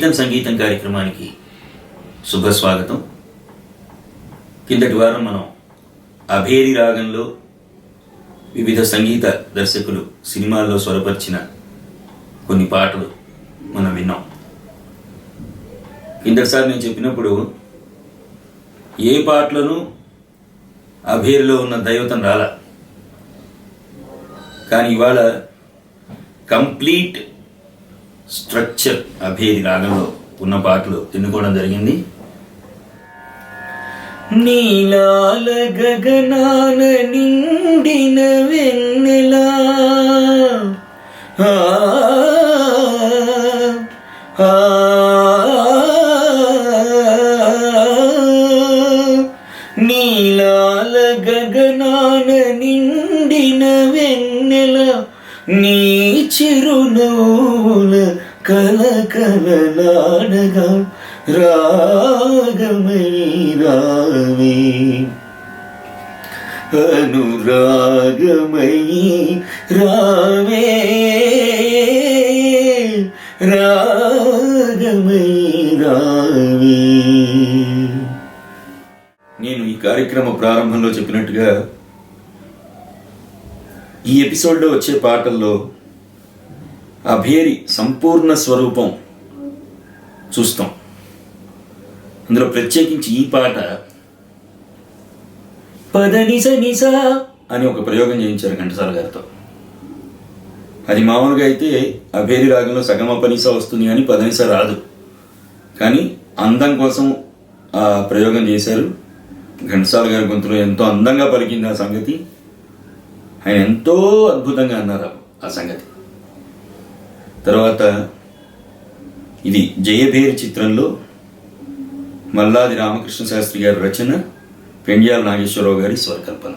గీతం సంగీతం కార్యక్రమానికి శుభస్వాగతం. కిందటి వారం మనం అభేరి రాగంలో వివిధ సంగీత దర్శకులు సినిమాల్లో స్వరపరిచిన కొన్ని పాటలు మనం విన్నాం. కిందటిసారి నేను చెప్పినప్పుడు ఏ పాటలను అభేరిలో ఉన్న దైవతం రాలా, కానీ ఇవాళ కంప్లీట్ స్ట్రక్చర్ అభేరి రాగంలో ఉన్న పాటలు ఎన్నుకోవడం జరిగింది. నీలాల గగనాన నిండిన వెన్నెలా నీలాల గగనాన నిండిన వెన్నెల నీ చిరునవ్వుల కలకలలాడగా రాగమై రావే, అనురాగమై రావే, రాగమై రావే. నేను ఈ కార్యక్రమ ప్రారంభంలో చెప్పినట్టుగా ఈ ఎపిసోడ్లో వచ్చే పాటల్లో అభేరి సంపూర్ణ స్వరూపం చూస్తాం. అందులో ప్రత్యేకించి ఈ పాట పదనిస నిస అని ఒక ప్రయోగం చేయించారు ఘంటసాల గారితో. అది మామూలుగా అయితే అభేరి రాగంలో సగమపనిస వస్తుంది కానీ పదనిస రాదు. కానీ అందం కోసం ఆ ప్రయోగం చేశారు. ఘంటసాల గారి గొంతులో ఎంతో అందంగా పలికింది ఆ సంగతి. ఆయన ఎంతో అద్భుతంగా అన్నారు ఆ సంగతి. తర్వాత ఇది జయభేరి చిత్రంలో మల్లాది రామకృష్ణ శాస్త్రి గారి రచన, పెండ్యాల నాగేశ్వరరావు గారి స్వరకల్పన.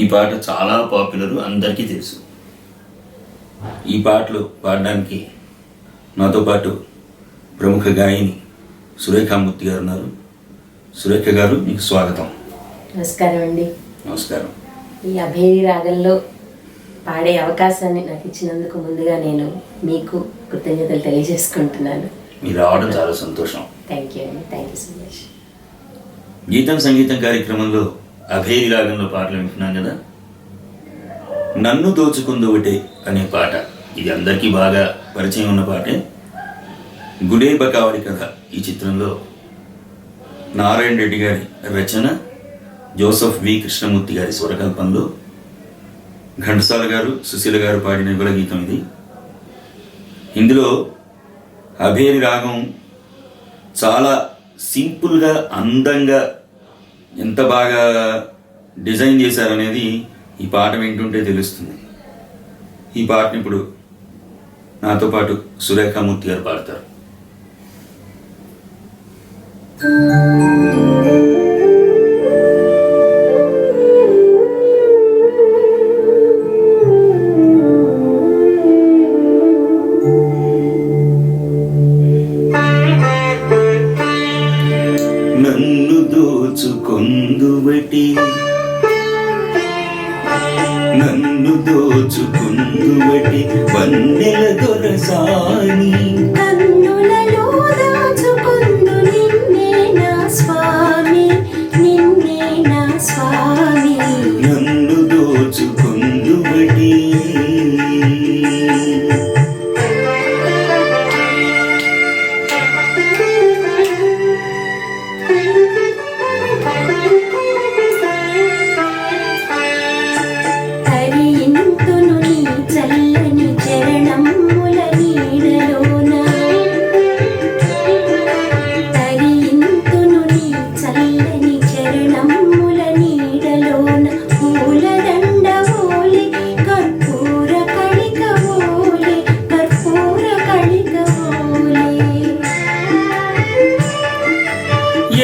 ఈ పాట చాలా పాపులర్, అందరికీ తెలుసు. ఈ పాటలు పాడడానికి నాతో పాటు ప్రముఖ గాయని సురేఖామూర్తి గారు ఉన్నారు. సురేఖ గారు, మీకు స్వాగతం. నమస్కారం అండి. నమస్కారం. ఈ అభేరి రాగంలో పాడే అవకాశాన్ని నాకు ఇచ్చినందుకు ముందుగా నేను మీకు కృతజ్ఞతలు తెలియజేసుకుంటున్నాను. మీరు రావడం చాలా సంతోషం. థ్యాంక్ యూ అండి. Thank you so much. గీతం సంగీతం కార్యక్రమంలో అభేరి రాగంలో పాటలు వింటున్నాం కదా. నన్ను దోచుకుంది ఒకటే అనే పాట, ఇది అందరికీ బాగా పరిచయం ఉన్న పాటే. గుడే బకావడి కథ ఈ చిత్రంలో నారాయణ రెడ్డి గారి రచన, జోసెఫ్ వి కృష్ణమూర్తి గారి స్వరకల్పనలో ఘంటసాల గారు, సుశీల గారు పాడిన యుగళ గీతం ఇది. ఇందులో అభేరి రాగం చాలా సింపుల్గా, అందంగా ఎంత బాగా డిజైన్ చేశారనేది ఈ పాట వింటుంటే తెలుస్తుంది. ఈ పాటని ఇప్పుడు నాతో పాటు సురేఖామూర్తి గారు పాడతారు. నన్ను దోచుకొందువటి, నన్ను దోచుకొందువటి వన్నెల దొరసాని, కన్నులలో దాచుకొందు నిన్నే నా స్వామి, నిన్నే నా స్వామి. నన్ను దోచుకొందువటి. హరింతును నీ చల్లని చరణముల నీడలోన, హరింతును నీ చల్లని చరణముల నీడలోన, పూలదండ ఓలే కర్పూర కళిక ఓలే, కర్పూర కళిక ఓలే.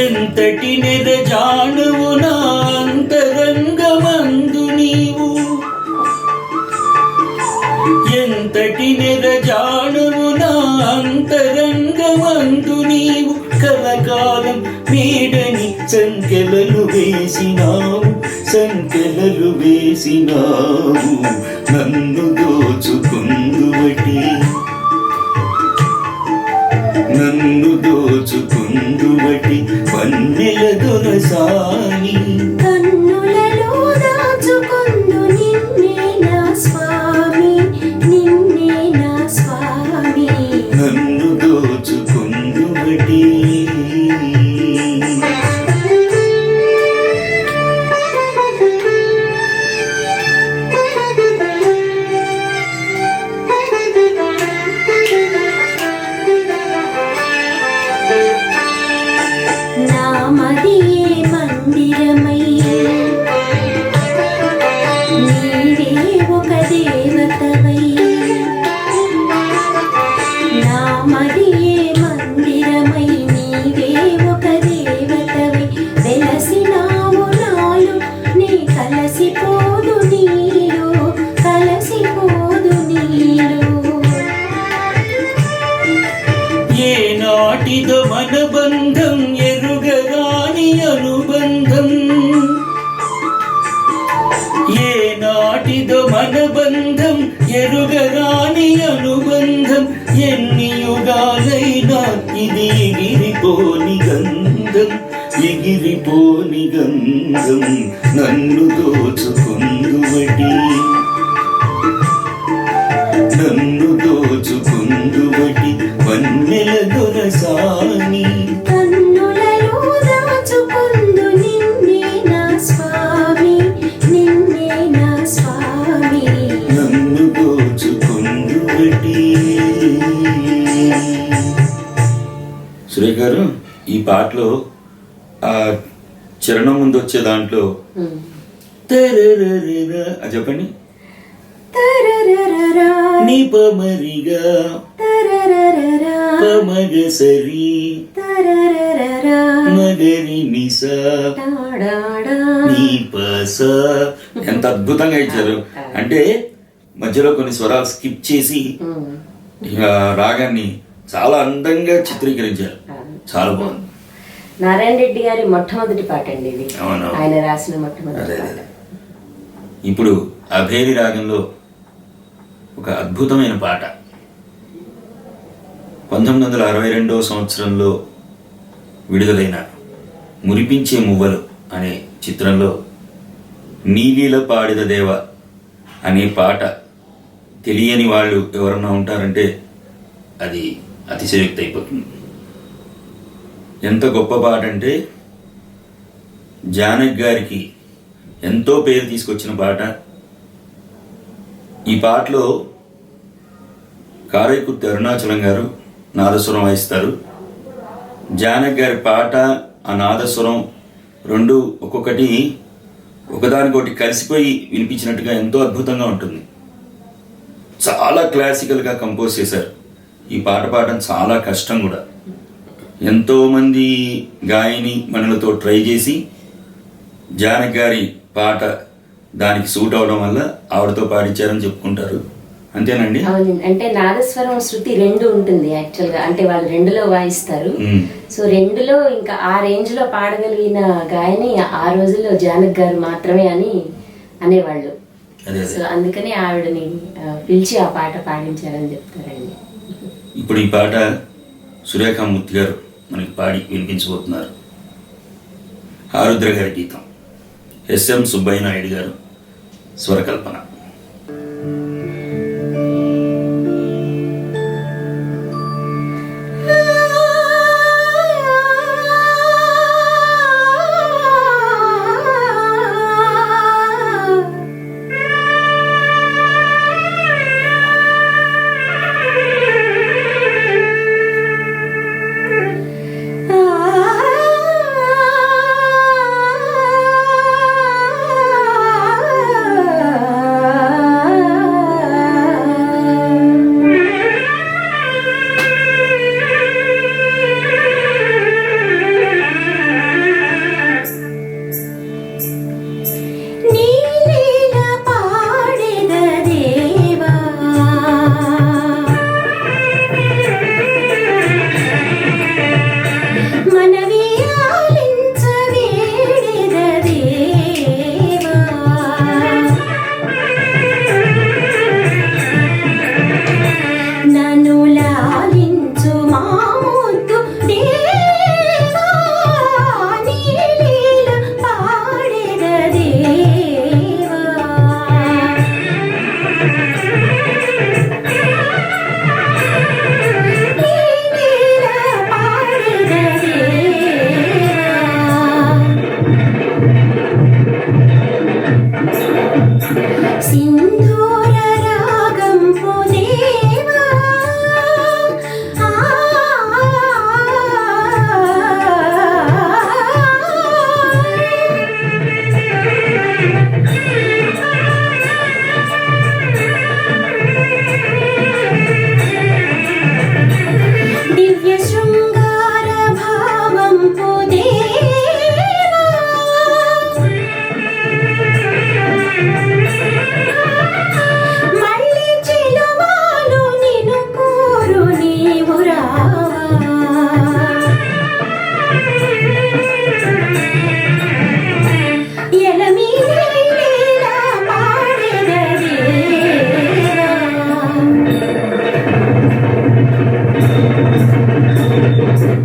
ఎంతటి నెరజానువు నా అంతరంగమందు నీవు, ఎంతటి నెరజానువు నా అంతరంగమందు నీవు, కలకాలం నీడని సంకెలలు వేసినావు, సంకెలలు వేసినావు. నన్ను దోచుకుందువటి. నన్ను దోచుకుందువటి వన్నెల దొరసాని కన్నులలో దాచుకొందు నిన్నే నా స్వామి, నిన్నే నా స్వామి. నన్ను దోచుకుందువటి నామదియే మందిరమై నీవే ఒక దేవతవై. నామదియే మందిరమై నీవే ఒక దేవతవై. వెలసినావు నాలో నీ కలసిపోదు నీలో, కలసిపోదు నీలో. ఏ నాటిదో మన బంధం ఎరుగరాని అనుబంధం. ఏ నాటిదో మన బంధం ఎరుగరాని అనుబంధం. ఎన్ని యుగాలైనా ఇది ఎగిరిపోని గంధం, ఎగిరిపోని గంధం. నన్ను దోచుకుందువటి, నన్ను దోచుకుందువటి వన్నెల దొరసాని. కన్నులలో దాచుకొందు నిన్నే నా స్వామి, నిన్నే నా స్వామి. నన్ను దోచుకుందువటి. సురేఖ గారు, ఈ పాటలో ఆ చరణం ముందు వచ్చే దాంట్లో తరరరర అది చెప్పండి. తరరరరా నిపమరిగా తరరరరా పమగసరి తరరరరా మగరి నిస టాడాడా. నీపస. ఎంత అద్భుతంగా ఇచ్చారు. అంటే మధ్యలో కొన్ని స్వరాలు స్కిప్ చేసి ఇక రాగాన్ని చాలా అందంగా చిత్రీకరించారు. చాలా బాగుంది. నారాయణ రెడ్డి గారి మొట్టమొదటి పాట అండి ఇది. అవును. ఆయన రాసిన మొట్టమొదటి అదే పాట. అదే. ఇప్పుడు అభేరి రాగంలో ఒక అద్భుతమైన పాట 1962 సంవత్సరంలో విడుదలైన మురిపించే మువ్వలు అనే చిత్రంలో నీలీల పాడిద దేవ అనే పాట తెలియని వాళ్ళు ఎవరన్నా ఉంటారంటే అది అతిశయోక్తి అయిపోతుంది. ఎంత గొప్ప పాట అంటే జానకి గారికి ఎంతో పేరు తీసుకొచ్చిన పాట. ఈ పాటలో కారైకుర్తి అరుణాచలం గారు నాదస్వరం వాయిస్తారు. జానకి గారి పాట ఆ నాదస్వరం రెండు ఒక్కొక్కటి ఒకదానికొకటి కలిసిపోయి వినిపించినట్టుగా ఎంతో అద్భుతంగా ఉంటుంది. చాలా క్లాసికల్గా కంపోజ్ చేశారు. ఈ పాట పాడడం చాలా కష్టం కూడా. ఎంతోమంది గాయని మనులతో ట్రై చేసి జానకి గారి పాట దానికి సూట్ అవడం వల్ల ఆవిడతో పాడించారని చెప్పుకుంటారు. అంతేనండి. అవునండి. అంటే నాదస్వరం శృతి రెండు ఉంటుంది యాక్చువల్ గా. అంటే వాళ్ళు రెండులో వాయిస్తారు. సో రెండులో ఇంకా ఆ రేంజ్ లో పాడగలిగిన గాయని ఆ రోజుల్లో జానకి గారు మాత్రమే అని అనేవాళ్ళు. సో అందుకని ఆవిడని పిలిచి ఆ పాట పాడించారని చెప్తారండి. ఇప్పుడు ఈ పాట సురేఖామూర్తి గారు మనకి పాడి వినిపించబోతున్నారు. ఆరుద్ర గారి గీతం, ఎస్ఎం సుబ్బయ్య నాయుడు గారు స్వరకల్పన.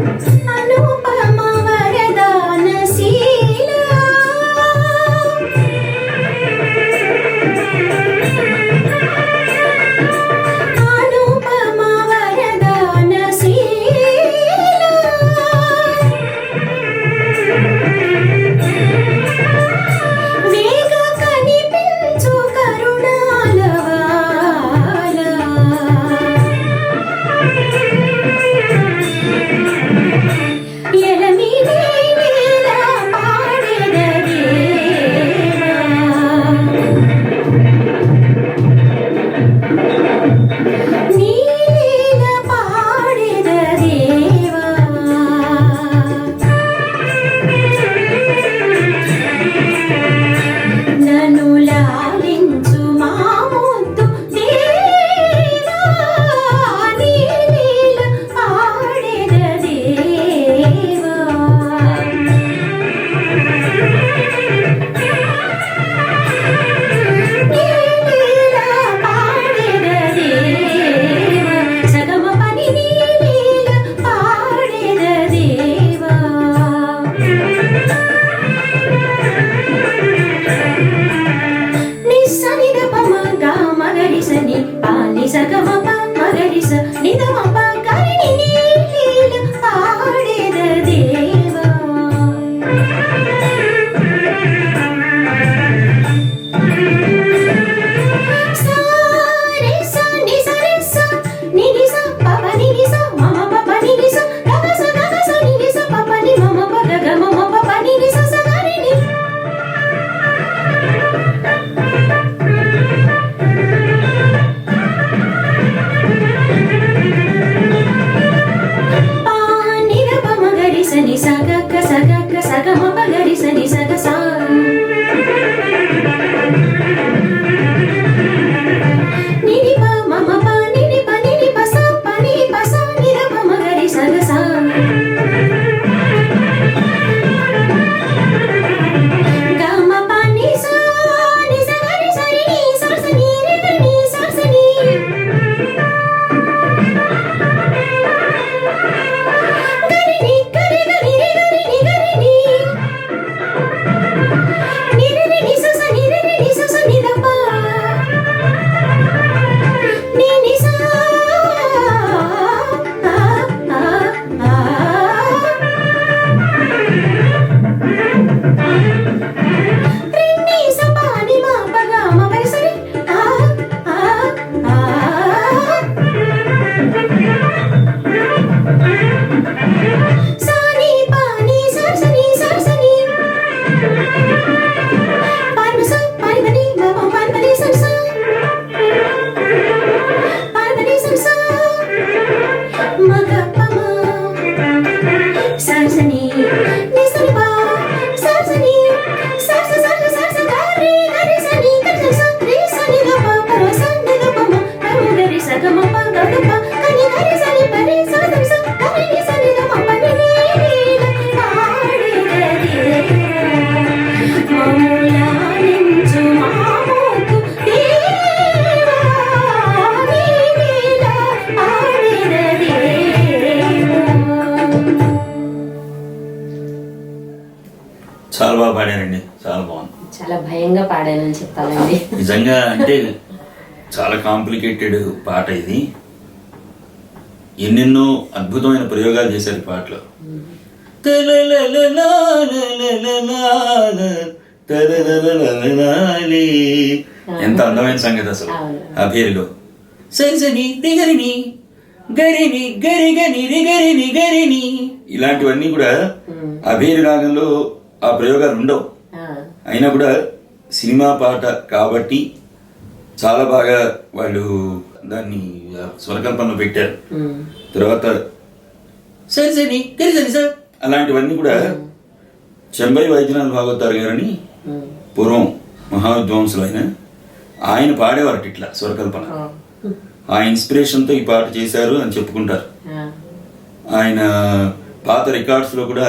అనుపమ వరదానశీల అనుపమ వరదానశీల వేగ కనిపించు కరుణాలవాల ఎలమినే నీల పాడెద దేవా నీల పాడెద దేవా నన్ను లాలించు మా ముద్దు దేవా నీల పాడెద దేవా నీల పాడెద దేవా సగమ పని నీల పాడెద దేవా నిస్సని దపమ గా మగరిసని పాని సగమ ప మగరిస నిదమ ప కరిని నీల పాడెద దేవా సా రే సా ని సా రే సా ని ని సా ప ప ని ని సా మమ ప ప ని ని సా గ స ని ని సా ప ప ని మమ ప గ గ మమ ప ప ని ని సా స గ రి ని పా ని ద ప మ గ రి స ని స గ గ స గ గ స గ మ ప గ రి స ని స గ సా ని ని ప మమ ప ని ని ప స ప ని ప స ని ద ప మ గ రి స గ సా గ మ ప ని సా ని స గ రి స రి ని స స ని రి గ ని స స ని గ రి ని గ రి గ ని రి గ రి ని గ రి ని ని రి రి ని స స ని రి రి ని స స ని ద ప ని ని సా రి ని స ప ని మ ప గ మ ప రి స రి సా ని ప ని స స ని స స ని ప ని స ప ని ప ని మ ప ప ని ప ని స స ప ని ప ని స స మ గ ప మ స స ని ని స ని ప స స ని స స స స స గ రి స ని గ స స రి స ని ద ప ప ర స ని ద ప మ ప మ గ రి స గ మ ప గ గ ప క ని గ రి స ని ప రి స ద స గ రి ని స ని ద మ ప ని ని పాడెద దేవా మమ్ములాలించు మా ముద్దు దేవా నీల పాడెద దేవా. చాలా బాగా పాడారండి, చాలా బాగుంది. చాలా భయంగా పాడానని చెప్పాలండి. నిజంగా అంటే చాలా కాంప్లికేటెడ్ పాట ఇది. ఎన్నెన్నో అద్భుతమైన ప్రయోగాలు చేశారు ఈ పాటలో. ఎంత అందమైన సంగతి అసలు ఆ పేరులో. సరిసని దిగరిని గరిని గరిగని రిగరిని గరిని ఇలాంటివన్నీ కూడా ఆ పేరు రాగంలో ఆ ప్రయోగాలు ఉండవు. అయినా కూడా సినిమా పాట కాబట్టి చాలా బాగా వాళ్ళు దాన్ని స్వరకల్పనలో పెట్టారు. తర్వాత సరిసని గరిసని సార్ అలాంటివన్నీ కూడా చెంబై వైద్యనాథ్ భాగవతారు గారని పూర్వం మహావిద్వాంసులు ఆయన పాడేవారట ఇట్లా స్వరకల్పన. ఆ ఇన్స్పిరేషన్తో ఈ పాట చేశారు అని చెప్పుకుంటారు. ఆయన పాత రికార్డ్స్లో కూడా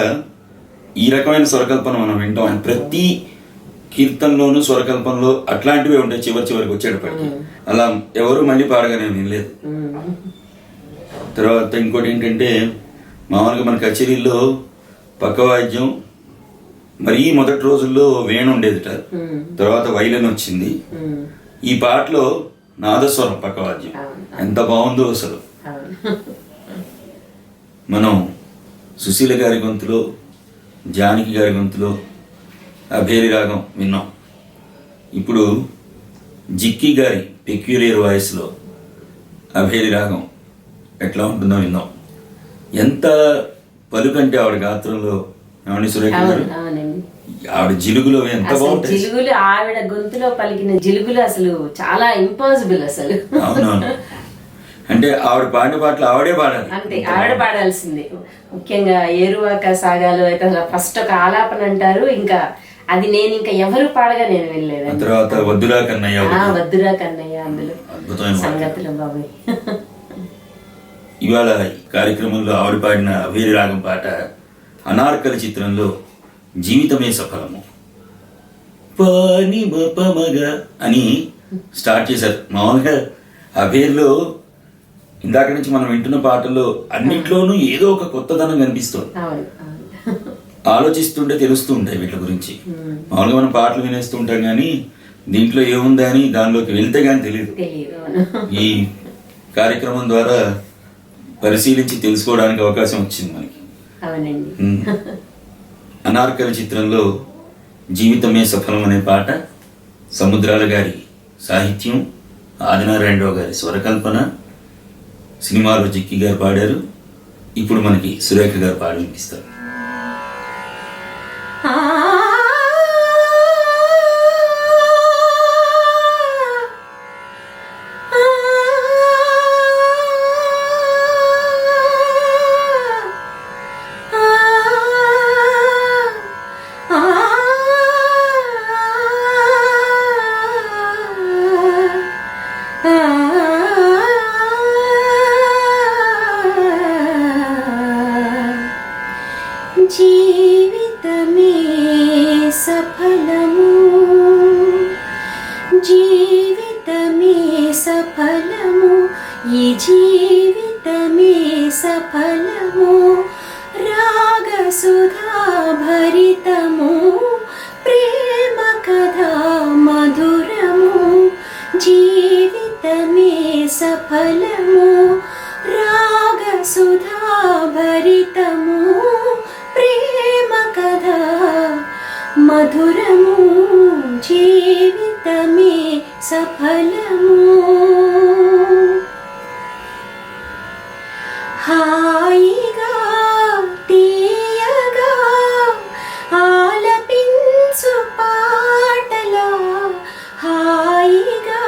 ఈ రకమైన స్వరకల్పన మనం వింటాం. ఆయన ప్రతి కీర్తనలోనూ స్వరకల్పనలో అట్లాంటివే ఉంటాయి చివరికి వచ్చేటప్పటికి. అలా ఎవరు మళ్ళీ పాడగా నేను వినలేదు. తర్వాత ఇంకోటి ఏంటంటే మామూలుగా మన కచేరీల్లో పక్కవాద్యం మరీ మొదటి రోజుల్లో వేణు ఉండేదిట, తర్వాత వైలిన్ వచ్చింది. ఈ పాటలో నాదస్వరం పక్కవాద్యం ఎంత బాగుందో అసలు. మనం సుశీల గారి గొంతులో, జానకి గారి గొంతులో అభేరి రాగం విన్నాం. ఇప్పుడు జిక్కి గారి పెక్యులియర్ వాయిస్లో అభేరి రాగం ఎట్లా ఉంటుందో విన్నాం. ఎంత పలుకంటే ఆవిడ గాత్రంలో, ఏమని సురేఖ గారు, ఆవిడ జిలుగులో ఎంత బాగుంటాయి. జిలుగులు, ఆవిడ గొంతులో పలికిన జిలుగులు అసలు చాలా ఇంపాసిబుల్ అసలు. అవునవును, అంటే ఆవిడ పాడిన పాటలు ఆవిడే పాడాలి, అంతే ఆవిడ పాడాల్సిందే. ముఖ్యంగా ఏరువాక సాగాలు అయితే అసలు ఫస్ట్ ఒక ఆలాపన అంటారు, ఇంకా అది నేను ఇంకా ఎవరు పాడగా నేను వెళ్ళలేదు. తర్వాత వద్దురా కన్నయ్య, వద్దురా కన్నయ్య, అందులో అద్భుతమైన సంగతులు బాబాయ్. ఇవాళ కార్యక్రమంలో ఆవిడ పాడిన అభేరి రాగం పాట అనార్కలి చిత్రంలో జీవితమే సఫలము పాని మపమగ అని స్టార్ట్ చేశారు. మామూలుగా అభేరిలో ఇందాక నుంచి మనం వింటున్న పాటల్లో అన్నిట్లోనూ ఏదో ఒక కొత్తదనం కనిపిస్తుంది. ఆలోచిస్తుంటే తెలుస్తూ ఉంటాయి వీటి గురించి. మామూలుగా మనం పాటలు వినేస్తూ ఉంటాం కానీ దీంట్లో ఏముందా అని దానిలోకి వెళ్తే కానీ తెలియదు. ఈ కార్యక్రమం ద్వారా పరిశీలించి తెలుసుకోవడానికి అవకాశం వచ్చింది మనకి. అనార్కలి చిత్రంలో జీవితమే సఫలం అనే పాట సముద్రాల గారి సాహిత్యం, ఆదినారాయణరావు గారి స్వరకల్పన, సినిమాలో జిక్కి గారు పాడారు. ఇప్పుడు మనకి సురేఖ గారు పాడి వినిపిస్తారు. జీవితమే సఫలము, జీవితమే సఫలము, ఈ జీవితమే సఫలము, రాగ సుధా భరితము, ప్రేమ కథా మధురము, జీవితమే సఫలము, రాగ సుధా భరితము, ప్రేమ కథా మధురము, జీవితమే సఫలము. హాయిగా తీయగా ఆలపించు పాటలా, హాయిగా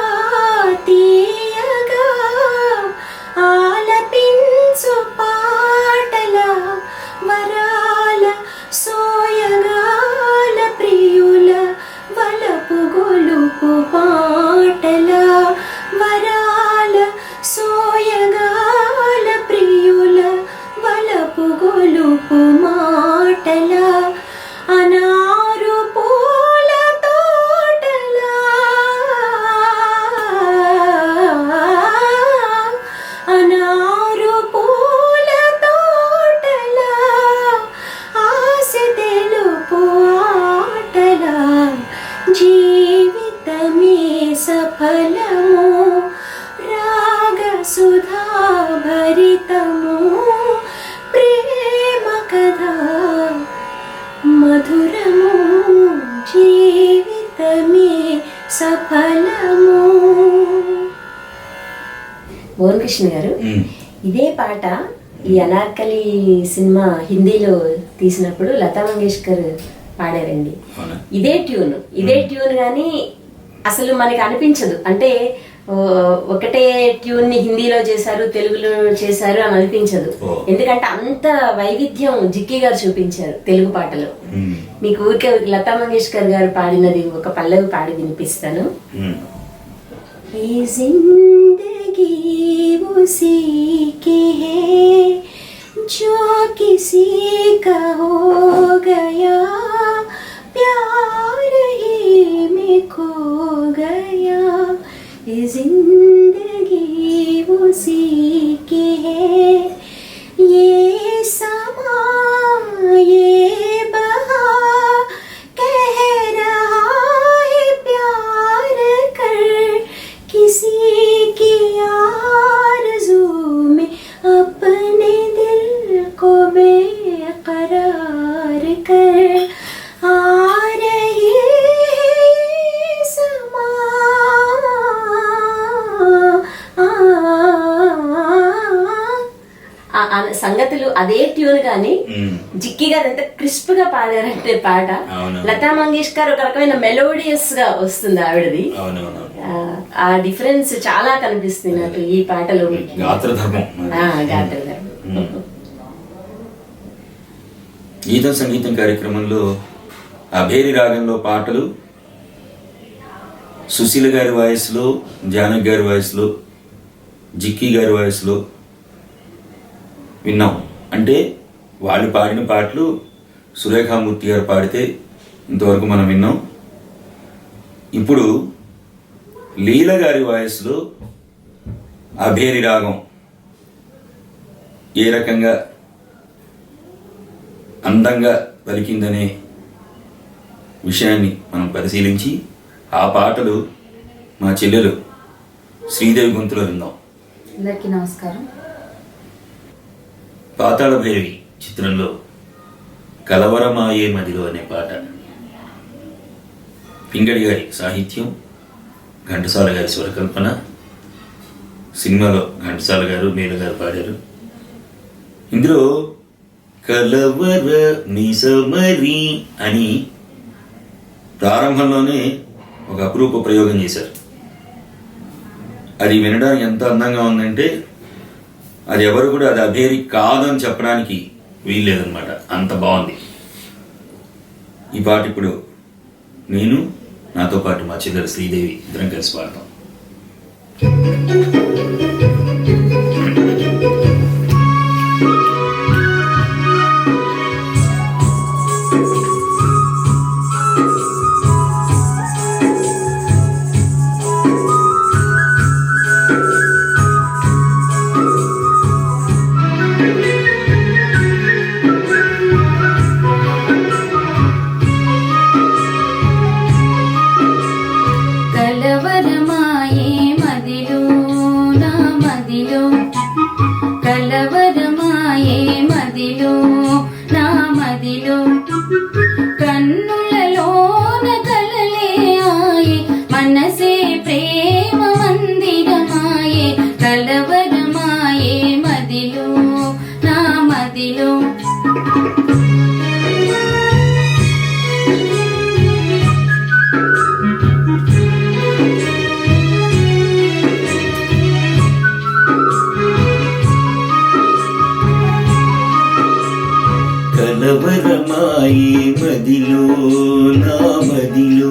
తీయగా ఆలపించు పాటలా, వరాల సోయగాల ప్రియుల వలపు గొలుపు పాటల, వరాల సోయగాల ప్రియుల వలపు గొలుపు మాటల, అనారు పూల తోటల, అనారు పూల తోటల, ఆశ తెలుపు ఆటల, జీవితమే సఫలము, రాగ సుధా భరితము, ప్రేమ కథా మధురము, జీవితమే సఫలము. మోహన్ కృష్ణ గారు, ఇదే పాట ఈ అనార్కలి సినిమా హిందీలో తీసినప్పుడు లతా మంగేష్కర్ పాడారండి. ఇదే ట్యూన్ కానీ అసలు మనకి అనిపించదు, అంటే ఒకటే ట్యూన్ ని హిందీలో చేశారు, తెలుగులో చేశారు అని అనిపించదు. ఎందుకంటే అంత వైవిధ్యం జిక్కి గారు చూపించారు తెలుగు పాటలో. మీకు ఊరికే లతా మంగేష్కర్ గారు పాడినది ఒక పల్లవి పాడి వినిపిస్తాను. ये जिंदगी उसी की है जो किसी का हो गया, प्यार ही में खो गया, ये जिंदगी उसी की है, ये ये बहा कह रहा है प्यार कर किसी की आरज़ू में अपने दिल को बेकरार कर आ रही समा సంగతులు అదే ట్యూన్ కానీ జిక్కి గారు ఎంత క్రిస్ప్ గా పాడారంటే పాట. లతా మంగేష్కర్ ఒక రకమైన మెలోడియస్ గా వస్తుంది ఆవిడది. ఆ డిఫరెన్స్ చాలా కనిపిస్తుంది నాకు ఈ పాటలో. గాత్రధర్మం. గీతం సంగీతం కార్యక్రమంలో అభేరి రాగంలో పాటలు సుశీల గారి వాయిస్లో, జానకి గారి వాయిస్లో, జిక్కీ గారి వాయిస్లో విన్నాం. అంటే వాళ్ళు పాడిన పాటలు సురేఖామూర్తి గారు పాడితే ఇంతవరకు మనం విన్నాం. ఇప్పుడు లీల గారి వాయిస్లో అభేరి రాగం ఏ రకంగా అందంగా పలికిందనే విషయాన్ని మనం పరిశీలించి ఆ పాటలు మా చెల్లెలు శ్రీదేవి గొంతులో విందాం. అందరికీ నమస్కారం. పాతాళ భైరవి చిత్రంలో కలవరమాయే మదిలో అనే పాట పింగళి గారి సాహిత్యం, ఘంటసాల గారి స్వరకల్పన. సినిమాలో ఘంటసాల గారు, మీర గారు పాడారు. ఇందులో కలవర నిజమరి అని ప్రారంభంలోనే ఒక అపురూప ప్రయోగం చేశారు. అది వినడానికి ఎంత అందంగా ఉందంటే అది ఎవరు కూడా అది అభేరి కాదని చెప్పడానికి వీల్లేదన్నమాట, అంత బాగుంది ఈ పాట. ఇప్పుడు నేను, నాతో పాటు మా చెల్లెలు శ్రీదేవి ఇద్దరం కలిసి పాడతాం. కలవరమాయే మదిలో నా మదిలో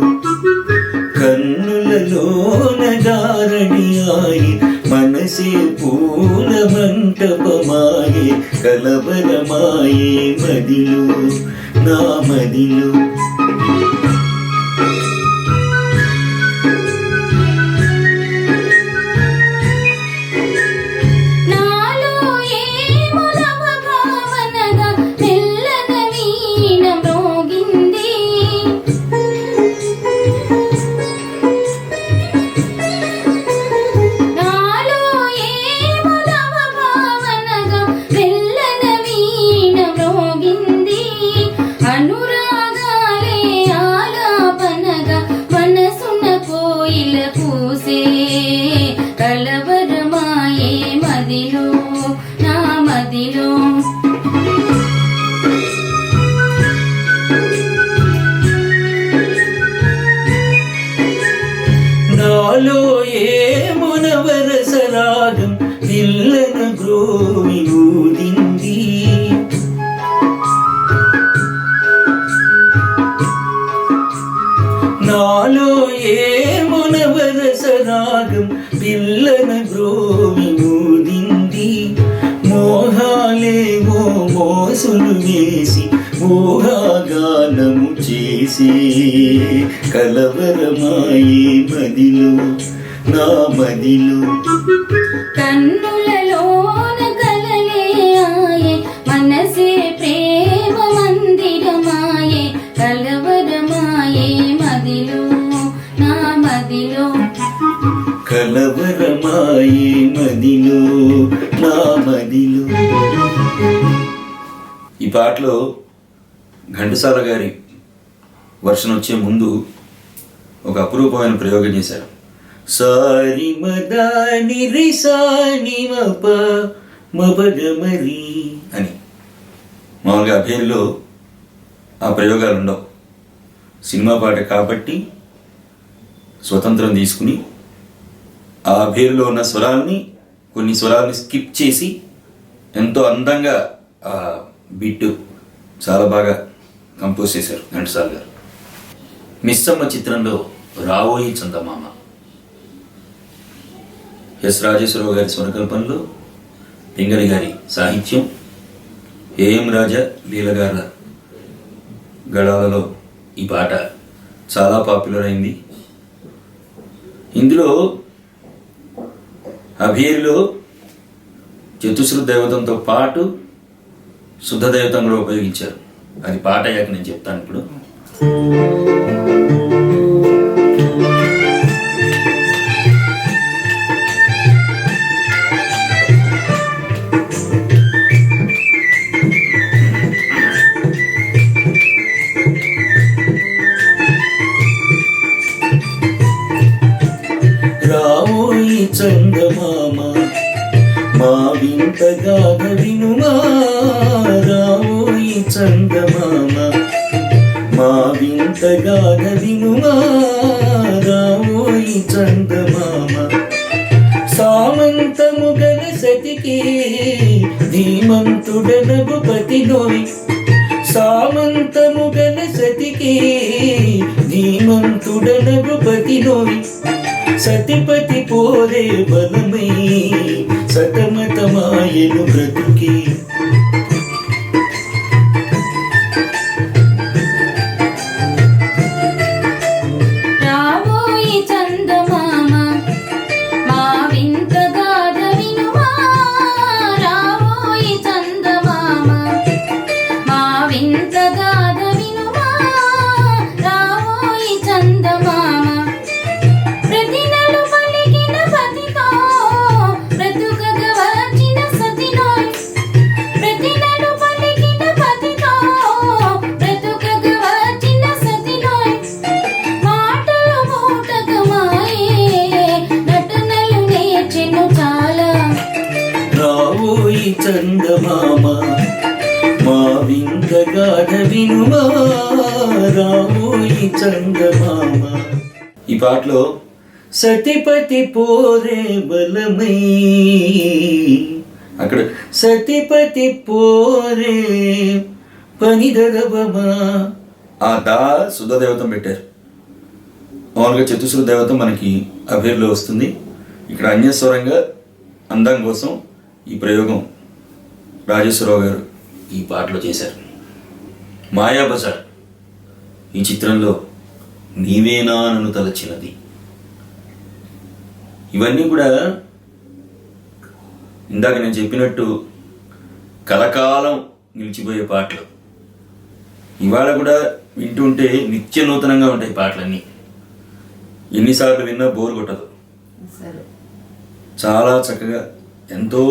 కన్నులలోన గారడియాయి మనసే పూల మంటపమాయే కలవరమాయే మదిలో నా మదిలో. నాలో ఏ మునవరసరాగం పిల్లన గ్రోవి ఊదింది. నాలో ఏ మునవరసరాగం పిల్లన గ్రోవి ఊదింది. మోహాలేమో మోసులు వేసి మోహగానము చేసి కలవరమాయే మదిలో నా మదిలో. కన్నులలోన కలలే ఆయే మనసే ప్రేమ ఈ పాటలో ఘంటసాల గారి వర్షన్ వచ్చే ముందు ఒక అపురూపమైన ప్రయోగం చేశారు. సారి మదాని రి సాని మప మబగమరి అని. మామూలుగా అభేరిలో ఆ ప్రయోగాలు ఉండవు. సినిమా పాట కాబట్టి స్వతంత్రం తీసుకుని ఆ అభేరిలో ఉన్న కొన్ని స్వరాల్ని స్కిప్ చేసి ఎంతో అందంగా ఆ బిట్టు చాలా బాగా కంపోజ్ చేశారు ఘంటసాల గారు. మిస్సమ్మ చిత్రంలో రావోయి చందమామ ఎస్ రాజేశ్వరరావు గారి స్వరకల్పనలో, పింగళి గారి సాహిత్యం, ఏఎం రాజా లీలగారుల గళాలలో ఈ పాట చాలా పాపులర్ అయింది. ఇందులో అభేరిలో చతుశ్రుత దైవతంతో పాటు శుద్ధ దైవతం కూడా ఉపయోగించారు. అది పాట అయ్యాక నేను చెప్తాను ఇప్పుడు. రావోయి చందమామ మా వింత గాథ వినుమా, రావోయి చందమామ మా వింత గాథ వినుమా, రావోయి చందమామ సామంతము గల సతికి ధీమంతుడనగు పతినోయ్, సామంతము గల సతికి ధీమంతుడనగు పతినోయ్, సతిపతి పోరే బలమై సతమతమాయను బ్రతుకి. రావోయి చందమామ మా వింత గాథ వినుమా, రావోయి చందమామ మా వింత గాథ వినుమా, రావోయి చందమామ ప్రతినలు పలికిన పతితో బ్రతుకగ వచ్చిన సతినోయ్, ప్రతినలు పలికిన పతితో బ్రతుకగ వచ్చిన సతినోయ్, మాటలు మూటకమాయే నటనలు నేర్చెను చాలా. రావోయి చందమామ మా వింత గాథ వినుమా, రావోయి చందమామ. ఈ పాటలో సతిపతి పోరే బలమై, అక్కడ సతిపతి పోరే పని దడబమా, ఆ దా శుద్ధ దేవతం పెట్టారు. మామూలుగా చతుశ్రుత దేవతం మనకి అభేరిలో వస్తుంది. ఇక్కడ అన్యస్వరంగా అందం కోసం ఈ ప్రయోగం రాజేశ్వరరావు గారు ఈ పాటలో చేశారు. మాయాబజార్ ఈ చిత్రంలో నీవేనా నన్ను తలచినది, ఇవన్నీ కూడా ఇందాక నేను చెప్పినట్టు కలకాలం నిలిచిపోయే పాటలు. ఇవాళ కూడా వింటుంటే నిత్య నూతనంగా ఉంటాయి పాటలన్నీ. ఎన్నిసార్లు విన్నా బోర్ కొట్టదు. చాలా చక్కగా ఎంతో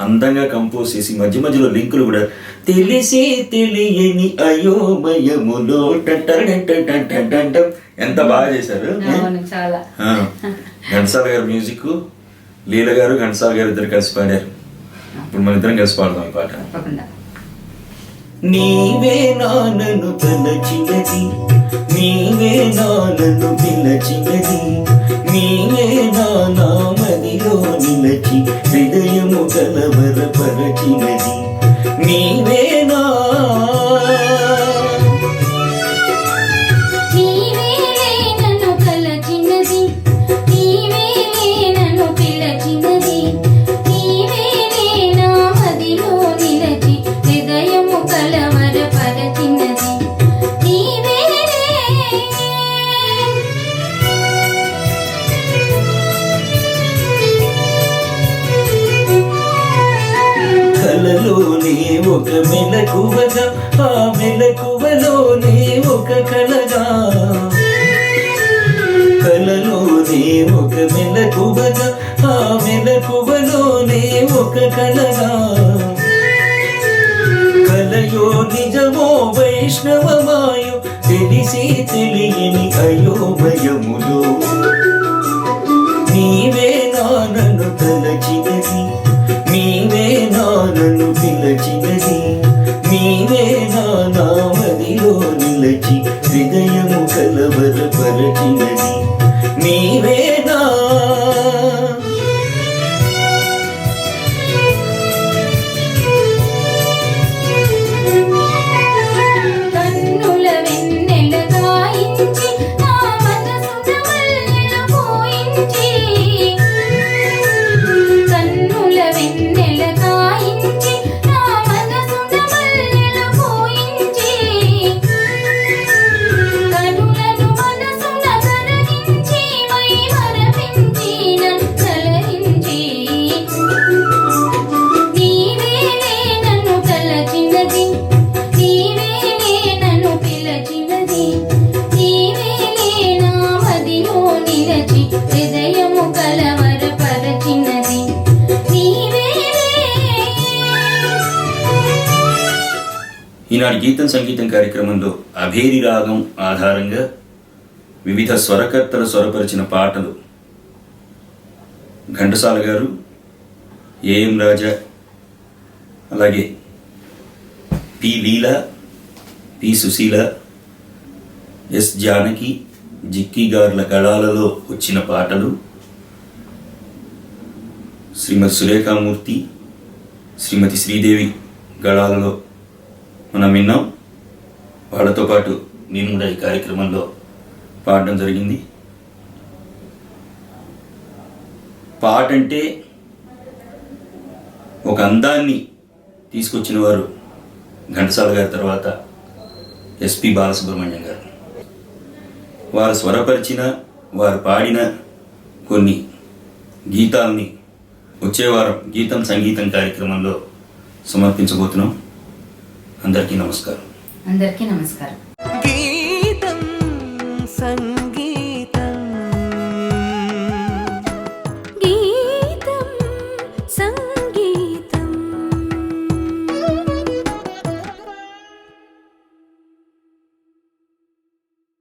అందంగా కంపోజ్ చేసి మధ్య మధ్యలో లింకులు కూడా తెలిసి తెలియని అయోమయములో ఎంత బాగా చేశారు. చాలా ఘంటసాల గారు మ్యూజిక్, లీల గారు ఘంటసాల గారు ఇద్దరు కలిసి పాడారు. ఇప్పుడు మన ఇద్దరం కలిసి పాడదాం ఈ పాట. నీవే నాన్నను తలచినది, నీవే నాన్నను పిలచినది, నీవే నా మదిలో నిలచి హృదయము కలవరపరచినది, నీవేనా కలలోనే ఒక మెలకువగా, ఆ మెలకువలోనే ఒక కలగా, కలలోనే ఒక మెలకువగా, ఆ మెలకువలోనే ఒక కలగా, కలయో వైష్ణవమాయో తెలిసి తెలియని అయోమయములో నీవే నానను తలచినది, నీవే నానను పిలచినది, నీవే నామదిలో నిలచి హృదయము కలవరపరచినది, నీవేనా కన్నుల వెన్నెల గాయించి నా మనసున మల్లెలు పోయించి, కన్నుల వెన్నెల గాయించి నా మనసున మల్లెలు పోయించి, కనులను మనసున కరగించి మై మరపించి నన్ను కలరించి, నీవేలే నన్ను తలచినది, నీవేలే నన్ను పిలచినది, నీవేలే నా మదిలో నిలచి హృదయము కలవరపరచినది, నీవేలే. ఈనాటి గీతం సంగీతం కార్యక్రమంలో అభేరి రాగం ఆధారంగా వివిధ స్వరకర్తలు స్వరపరిచిన పాటలు ఘంటసాల గారు, ఏఎం రాజా, అలాగే పి లీల, పి సుశీల, ఎస్ జానకి, జిక్కి గార్ల గళాలలో వచ్చిన పాటలు శ్రీమతి సురేఖామూర్తి, శ్రీమతి శ్రీదేవి గళాలలో మనం విన్నాం. వాళ్ళతో పాటు నేను కూడా ఈ కార్యక్రమంలో పాడడం జరిగింది. పాట అంటే ఒక అందాన్ని తీసుకొచ్చిన వారు ఘంటసాల గారి తర్వాత ఎస్పి బాలసుబ్రహ్మణ్యం గారు. వారు స్వరపరిచిన, వారు పాడిన కొన్ని గీతాలని వచ్చే వారం గీతం సంగీతం కార్యక్రమంలో సమర్పించబోతున్నాం. అందరికీ నమస్కారం. అందరికీ నమస్కారం. గీతం సంగీతం